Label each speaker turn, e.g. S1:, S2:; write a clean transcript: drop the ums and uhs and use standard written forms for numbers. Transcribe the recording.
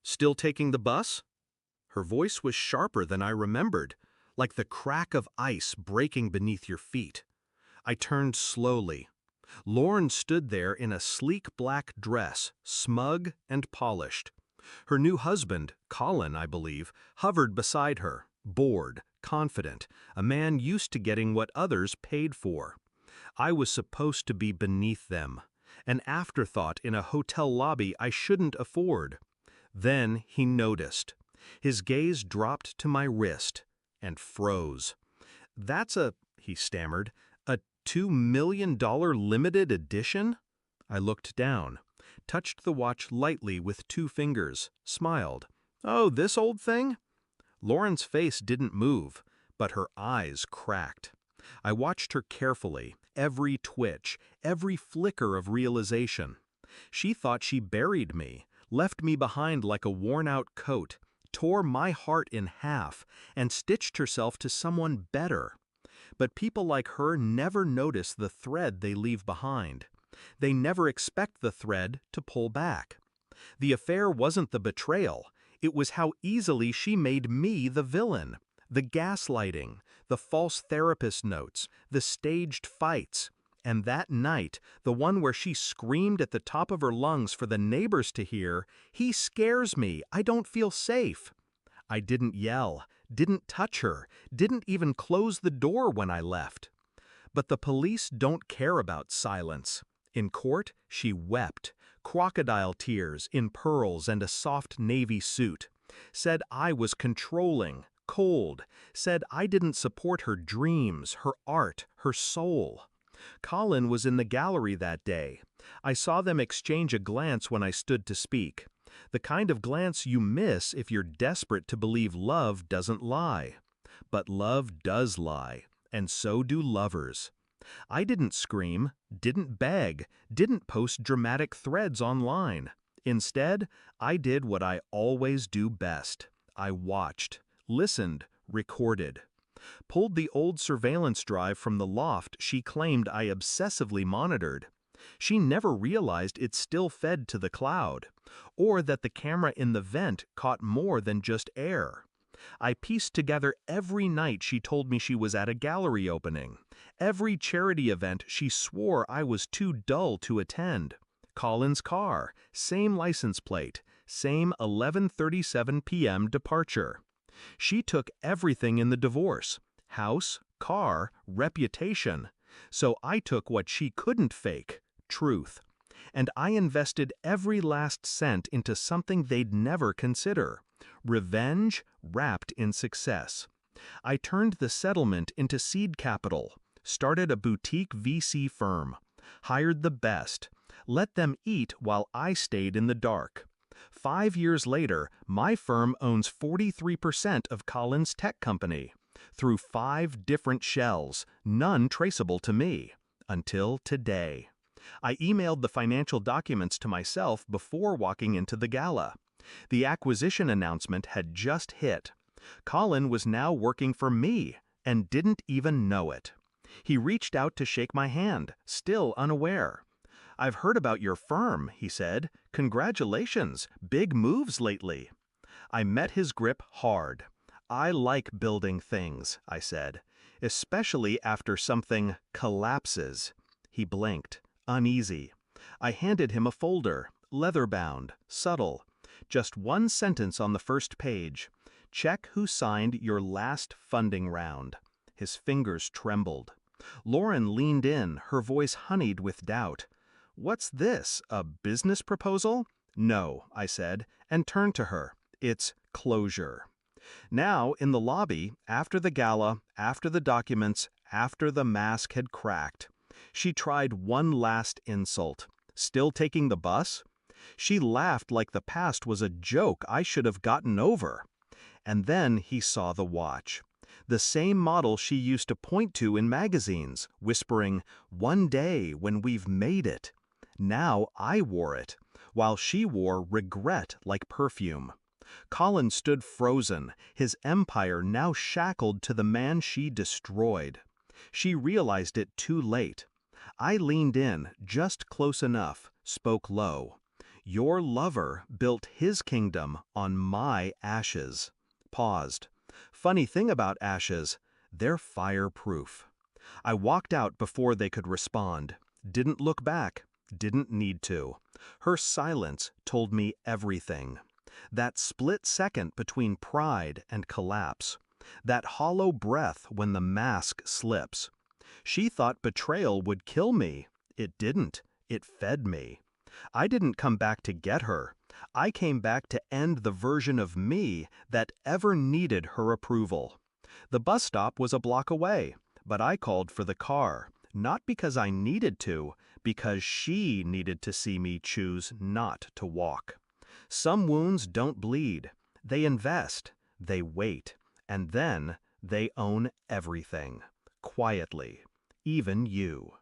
S1: Still taking the bus? Her voice was sharper than I remembered, like the crack of ice breaking beneath your feet. I turned slowly. Lauren stood there in a sleek black dress, smug and polished. Her new husband, Colin, I believe, hovered beside her, bored, confident, a man used to getting what others paid for. I was supposed to be beneath them, an afterthought in a hotel lobby I shouldn't afford. Then he noticed. His gaze dropped to my wrist and froze. He stammered, a $2 million limited edition? I looked down, touched the watch lightly with two fingers, smiled. Oh, this old thing? Lauren's face didn't move, but her eyes cracked. I watched her carefully, every twitch, every flicker of realization. She thought she buried me, left me behind like a worn-out coat, tore my heart in half, and stitched herself to someone better. But people like her never notice the thread they leave behind. They never expect the thread to pull back. The affair wasn't the betrayal, it was how easily she made me the villain. The gaslighting, the false therapist notes, the staged fights. And that night, the one where she screamed at the top of her lungs for the neighbors to hear, "He scares me, I don't feel safe." I didn't yell, didn't touch her, didn't even close the door when I left. But the police don't care about silence. In court, she wept, crocodile tears in pearls and a soft navy suit. Said I was controlling, cold, said I didn't support her dreams, her art, her soul. Colin was in the gallery that day. I saw them exchange a glance when I stood to speak. The kind of glance you miss if you're desperate to believe love doesn't lie. But love does lie, and so do lovers. I didn't scream, didn't beg, didn't post dramatic threads online. Instead, I did what I always do best. I watched, listened, recorded. Pulled the old surveillance drive from the loft she claimed I obsessively monitored. She never realized it still fed to the cloud, or that the camera in the vent caught more than just air. I pieced together every night she told me she was at a gallery opening, every charity event she swore I was too dull to attend. Colin's car, same license plate, same 11:37 p.m. departure. She took everything in the divorce, house, car, reputation. So I took what she couldn't fake, truth. And I invested every last cent into something they'd never consider. Revenge wrapped in success. I turned the settlement into seed capital, started a boutique VC firm, hired the best, let them eat while I stayed in the dark. 5 years later, my firm owns 43% of Colin's tech company, through 5 different shells, none traceable to me, until today. I emailed the financial documents to myself before walking into the gala. The acquisition announcement had just hit. Colin was now working for me, and didn't even know it. He reached out to shake my hand, still unaware. "I've heard about your firm," he said. "Congratulations, big moves lately." I met his grip hard. "I like building things," I said, "especially after something collapses." He blinked, uneasy. I handed him a folder, leather-bound, subtle. Just one sentence on the first page. "Check who signed your last funding round." His fingers trembled. Lauren leaned in, her voice honeyed with doubt. "What's this, a business proposal?" "No," I said, and turned to her. "It's closure." Now, in the lobby, after the gala, after the documents, after the mask had cracked, she tried one last insult. "Still taking the bus?" She laughed like the past was a joke I should have gotten over. And then he saw the watch. The same model she used to point to in magazines, whispering, "One day when we've made it." Now I wore it, while she wore regret like perfume. Colin stood frozen, his empire now shackled to the man she destroyed. She realized it too late. I leaned in, just close enough, spoke low. Your lover built his kingdom on my ashes. Paused. Funny thing about ashes, they're fireproof. I walked out before they could respond. Didn't look back. Didn't need to. Her silence told me everything. That split second between pride and collapse. That hollow breath when the mask slips. She thought betrayal would kill me. It didn't. It fed me. I didn't come back to get her. I came back to end the version of me that ever needed her approval. The bus stop was a block away, but I called for the car, not because I needed to, because she needed to see me choose not to walk. Some wounds don't bleed. They invest, they wait, and then they own everything. Quietly. Even you.